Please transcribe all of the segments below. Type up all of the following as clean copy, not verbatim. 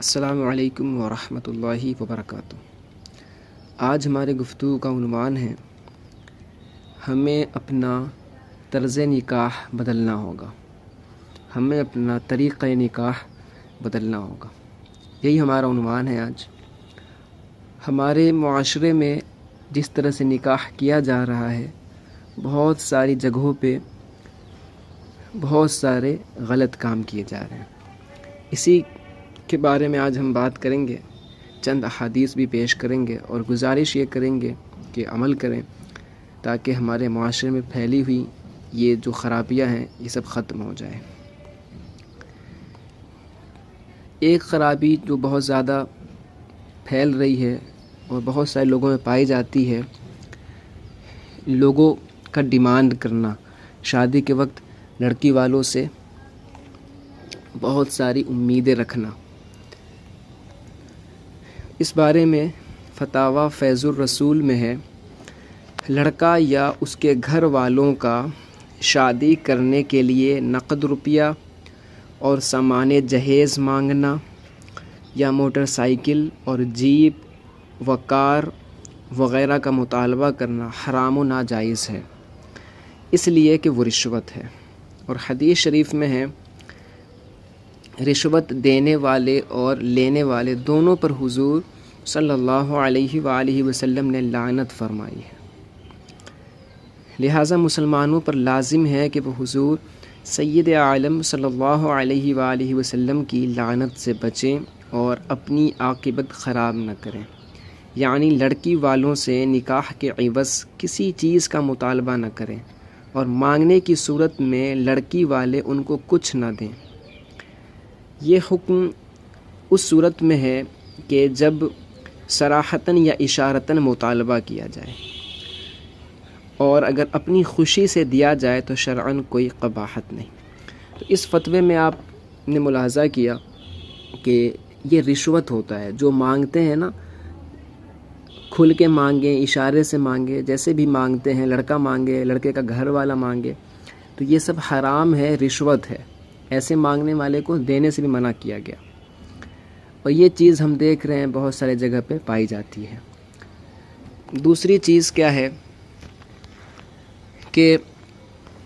السلام علیکم ورحمۃ اللہ وبرکاتہ۔ آج ہمارے گفتگو کا عنوان ہے ہمیں اپنا طرز نکاح بدلنا ہوگا، ہمیں اپنا طریقہ نکاح بدلنا ہوگا، یہی ہمارا عنوان ہے آج۔ ہمارے معاشرے میں جس طرح سے نکاح کیا جا رہا ہے، بہت ساری جگہوں پہ بہت سارے غلط کام کیے جا رہے ہیں۔ اسی کے بارے میں آج ہم بات کریں گے، چند احادیث بھی پیش کریں گے اور گزارش یہ کریں گے کہ عمل کریں تاکہ ہمارے معاشرے میں پھیلی ہوئی یہ جو خرابیاں ہیں یہ سب ختم ہو جائے۔ ایک خرابی جو بہت زیادہ پھیل رہی ہے اور بہت سارے لوگوں میں پائی جاتی ہے، لوگوں کا ڈیمانڈ کرنا، شادی کے وقت لڑکی والوں سے بہت ساری امیدیں رکھنا۔ اس بارے میں فتاوی فیض الرسول میں ہے، لڑکا یا اس کے گھر والوں کا شادی کرنے کے لیے نقد روپیہ اور سامان جہیز مانگنا یا موٹر سائیکل اور جیپ و کار وغیرہ کا مطالبہ کرنا حرام و ناجائز ہے، اس لیے کہ وہ رشوت ہے۔ اور حدیث شریف میں ہے، رشوت دینے والے اور لینے والے دونوں پر حضور صلی اللہ علیہ وآلہ وسلم نے لعنت فرمائی ہے، لہٰذا مسلمانوں پر لازم ہے کہ وہ حضور سید عالم صلی اللہ علیہ وآلہ وسلم کی لعنت سے بچیں اور اپنی عاقبت خراب نہ کریں، یعنی لڑکی والوں سے نکاح کے عوض کسی چیز کا مطالبہ نہ کریں اور مانگنے کی صورت میں لڑکی والے ان کو کچھ نہ دیں۔ یہ حکم اس صورت میں ہے کہ جب صراحتاً یا اشارتاً مطالبہ کیا جائے، اور اگر اپنی خوشی سے دیا جائے تو شرعاً کوئی قباحت نہیں۔ تو اس فتوے میں آپ نے ملاحظہ کیا کہ یہ رشوت ہوتا ہے، جو مانگتے ہیں نا، کھل کے مانگیں، اشارے سے مانگے، جیسے بھی مانگتے ہیں، لڑکا مانگے، لڑکے کا گھر والا مانگے، تو یہ سب حرام ہے، رشوت ہے۔ ایسے مانگنے والے کو دینے سے بھی منع کیا گیا، اور یہ چیز ہم دیکھ رہے ہیں بہت سارے جگہ پہ پائی جاتی ہے۔ دوسری چیز کیا ہے کہ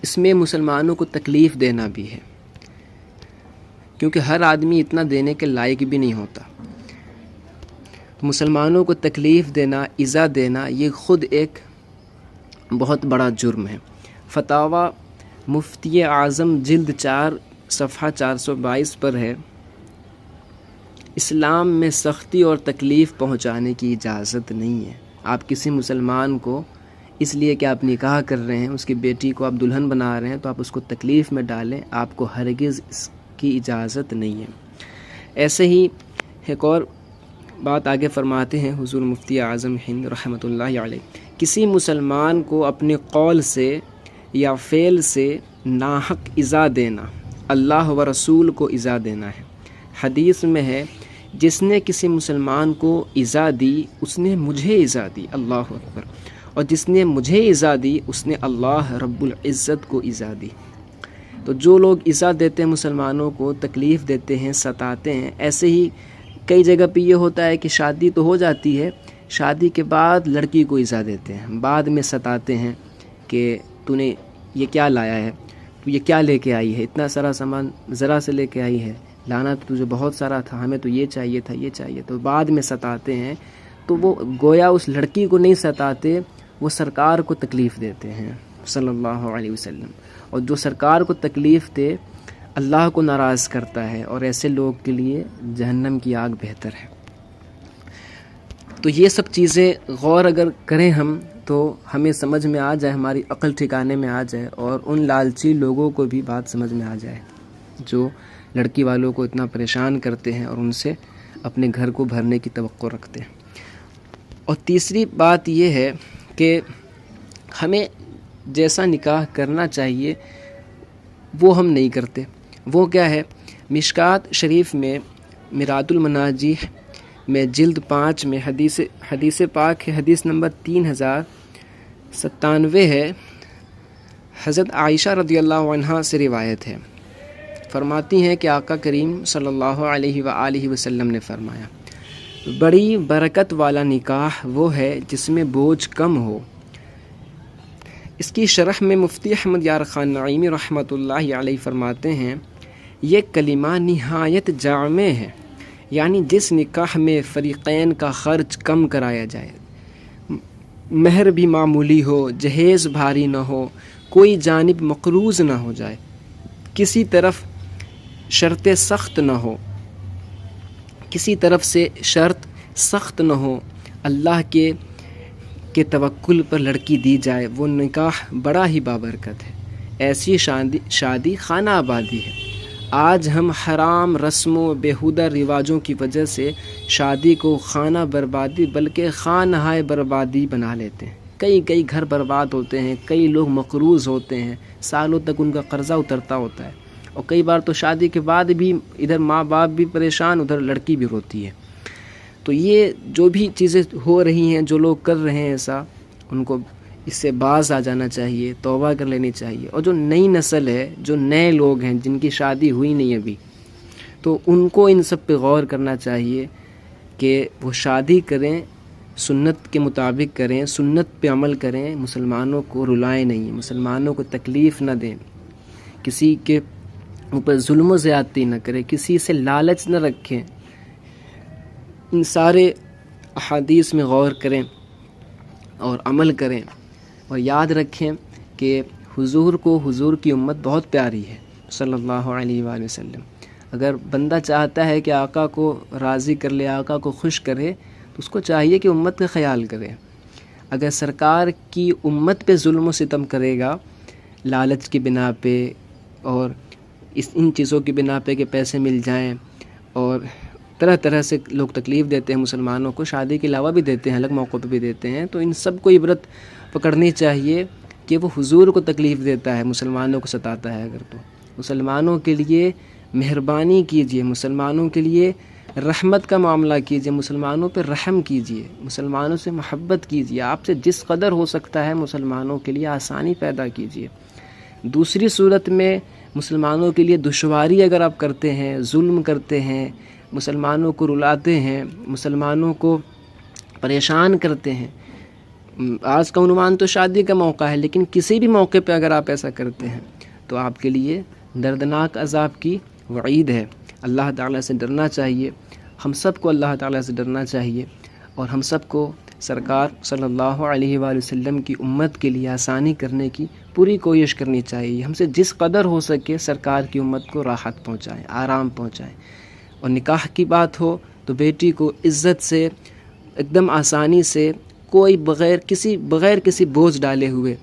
اس میں مسلمانوں کو تکلیف دینا بھی ہے، کیونکہ ہر آدمی اتنا دینے کے لائق بھی نہیں ہوتا۔ مسلمانوں کو تکلیف دینا، ایذا دینا، یہ خود ایک بہت بڑا جرم ہے۔ فتاوی مفتی اعظم جلد 4 صفحہ 422 پر ہے، اسلام میں سختی اور تکلیف پہنچانے کی اجازت نہیں ہے۔ آپ کسی مسلمان کو اس لیے کہ آپ نکاح کر رہے ہیں، اس کی بیٹی کو آپ دلہن بنا رہے ہیں، تو آپ اس کو تکلیف میں ڈالیں، آپ کو ہرگز اس کی اجازت نہیں ہے۔ ایسے ہی ایک اور بات آگے فرماتے ہیں حضور مفتی اعظم ہند رحمۃ اللہ علیہ، کسی مسلمان کو اپنے قول سے یا فعل سے ناحق ایذا دینا اللہ و رسول کو ایذا دینا ہے۔ حدیث میں ہے، جس نے کسی مسلمان کو ایذا دی اس نے مجھے ایذا دی، اللہ اکبر، اور جس نے مجھے ایذا دی اس نے اللہ رب العزت کو ایذا دی۔ تو جو لوگ ایذا دیتے ہیں، مسلمانوں کو تکلیف دیتے ہیں، ستاتے ہیں، ایسے ہی کئی جگہ پہ یہ ہوتا ہے کہ شادی تو ہو جاتی ہے، شادی کے بعد لڑکی کو ایذا دیتے ہیں، بعد میں ستاتے ہیں کہ تو نے یہ کیا لایا ہے، تو یہ کیا لے کے آئی ہے، اتنا سارا سامان ذرا سے لے کے آئی ہے، لانا تو تجھے بہت سارا تھا، ہمیں تو یہ چاہیے تھا، یہ چاہیے، تو بعد میں ستاتے ہیں۔ تو وہ گویا اس لڑکی کو نہیں ستاتے، وہ سرکار کو تکلیف دیتے ہیں صلی اللہ علیہ وسلم، اور جو سرکار کو تکلیف دے اللہ کو ناراض کرتا ہے، اور ایسے لوگ کے لیے جہنم کی آگ بہتر ہے۔ تو یہ سب چیزیں غور اگر کریں ہم تو ہمیں سمجھ میں آ جائے، ہماری عقل ٹھکانے میں آ جائے، اور ان لالچی لوگوں کو بھی بات سمجھ میں آ جائے جو لڑکی والوں کو اتنا پریشان کرتے ہیں اور ان سے اپنے گھر کو بھرنے کی توقع رکھتے ہیں۔ اور تیسری بات یہ ہے کہ ہمیں جیسا نکاح کرنا چاہیے وہ ہم نہیں کرتے۔ وہ کیا ہے؟ مشکات شریف میں مراد المناجیح میں جلد 5 میں حدیث پاک ہے، حدیث نمبر 3097 ہے، حضرت عائشہ رضی اللہ عنہا سے روایت ہے، فرماتی ہیں کہ آقا کریم صلی اللہ علیہ وآلہ وسلم نے فرمایا، بڑی برکت والا نکاح وہ ہے جس میں بوجھ کم ہو۔ اس کی شرح میں مفتی احمد یار خان نعیمی رحمۃ اللہ علیہ فرماتے ہیں، یہ کلمہ نہایت جامع ہے، یعنی جس نکاح میں فریقین کا خرچ کم کرایا جائے، مہر بھی معمولی ہو، جہیز بھاری نہ ہو، کوئی جانب مقروض نہ ہو جائے، کسی طرف شرط سخت نہ ہو، کسی طرف سے شرط سخت نہ ہو، اللہ کے توکل پر لڑکی دی جائے، وہ نکاح بڑا ہی بابرکت ہے۔ ایسی شادی خانہ آبادی ہے۔ آج ہم حرام رسموں بیہودہ رواجوں کی وجہ سے شادی کو خانہ بربادی بلکہ خانہائے بربادی بنا لیتے ہیں۔ کئی گھر برباد ہوتے ہیں، کئی لوگ مقروض ہوتے ہیں، سالوں تک ان کا قرضہ اترتا ہوتا ہے، اور کئی بار تو شادی کے بعد بھی ادھر ماں باپ بھی پریشان، ادھر لڑکی بھی روتی ہے۔ تو یہ جو بھی چیزیں ہو رہی ہیں، جو لوگ کر رہے ہیں ایسا، ان کو اس سے باز آ جانا چاہیے، توبہ کر لینی چاہیے۔ اور جو نئی نسل ہے، جو نئے لوگ ہیں جن کی شادی ہوئی نہیں ابھی، تو ان کو ان سب پہ غور کرنا چاہیے کہ وہ شادی کریں، سنت کے مطابق کریں، سنت پہ عمل کریں، مسلمانوں کو رلائیں نہیں، مسلمانوں کو تکلیف نہ دیں، کسی کے اوپر ظلم و زیادتی نہ کریں، کسی سے لالچ نہ رکھیں۔ ان سارے احادیث میں غور کریں اور عمل کریں، اور یاد رکھیں کہ حضور کو، حضور کی امت بہت پیاری ہے صلی اللہ علیہ وآلہ وسلم۔ اگر بندہ چاہتا ہے کہ آقا کو راضی کر لے، آقا کو خوش کرے، تو اس کو چاہیے کہ امت کا خیال کرے۔ اگر سرکار کی امت پہ ظلم و ستم کرے گا لالچ کی بنا پہ اور ان چیزوں کی بنا پہ کہ پیسے مل جائیں، اور طرح طرح سے لوگ تکلیف دیتے ہیں مسلمانوں کو، شادی کے علاوہ بھی دیتے ہیں، الگ موقع پہ بھی دیتے ہیں، تو ان سب کو عبرت پکڑنی چاہیے کہ وہ حضور کو تکلیف دیتا ہے، مسلمانوں کو ستاتا ہے اگر تو مسلمانوں کے لیے مہربانی کیجیے، مسلمانوں کے لیے رحمت کا معاملہ کیجیے، مسلمانوں پہ رحم کیجیے، مسلمانوں سے محبت کیجیے، آپ سے جس قدر ہو سکتا ہے مسلمانوں کے لیے آسانی پیدا کیجیے۔ دوسری صورت میں مسلمانوں کے لیے دشواری اگر آپ کرتے ہیں، ظلم کرتے ہیں، مسلمانوں کو رلاتے ہیں، مسلمانوں کو پریشان کرتے ہیں، آج کا عنوان تو شادی کا موقع ہے، لیکن کسی بھی موقع پہ اگر آپ ایسا کرتے ہیں تو آپ کے لیے دردناک عذاب کی وعید ہے۔ اللہ تعالیٰ سے ڈرنا چاہیے، ہم سب کو اللہ تعالیٰ سے ڈرنا چاہیے، اور ہم سب کو سرکار صلی اللہ علیہ وآلہ وسلم کی امت کے لیے آسانی کرنے کی پوری کوشش کرنی چاہیے۔ ہم سے جس قدر ہو سکے سرکار کی امت کو راحت پہنچائیں، آرام پہنچائیں۔ اور نکاح کی بات ہو تو بیٹی کو عزت سے، ایک دم آسانی سے، کوئی بغیر کسی بوجھ ڈالے ہوئے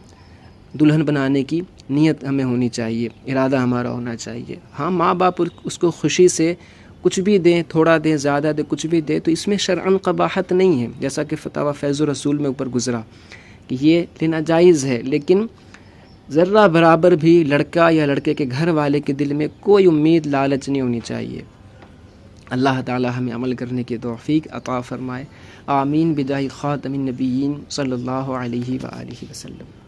دلہن بنانے کی نیت ہمیں ہونی چاہیے، ارادہ ہمارا ہونا چاہیے۔ ہاں، ماں باپ اس کو خوشی سے کچھ بھی دیں، تھوڑا دیں، زیادہ دیں، کچھ بھی دیں، تو اس میں شرعاً قباحت نہیں ہے، جیسا کہ فتاوی فیض الرسول میں اوپر گزرا کہ یہ لینا جائز ہے، لیکن ذرہ برابر بھی لڑکا یا لڑکے کے گھر والے کے دل میں کوئی امید، لالچ نہیں ہونی چاہیے۔ اللہ تعالی ہمیں عمل کرنے کی توفیق عطا فرمائے، آمین بجاہ خاتم النبیین صلی اللہ علیہ وآلہ وسلم۔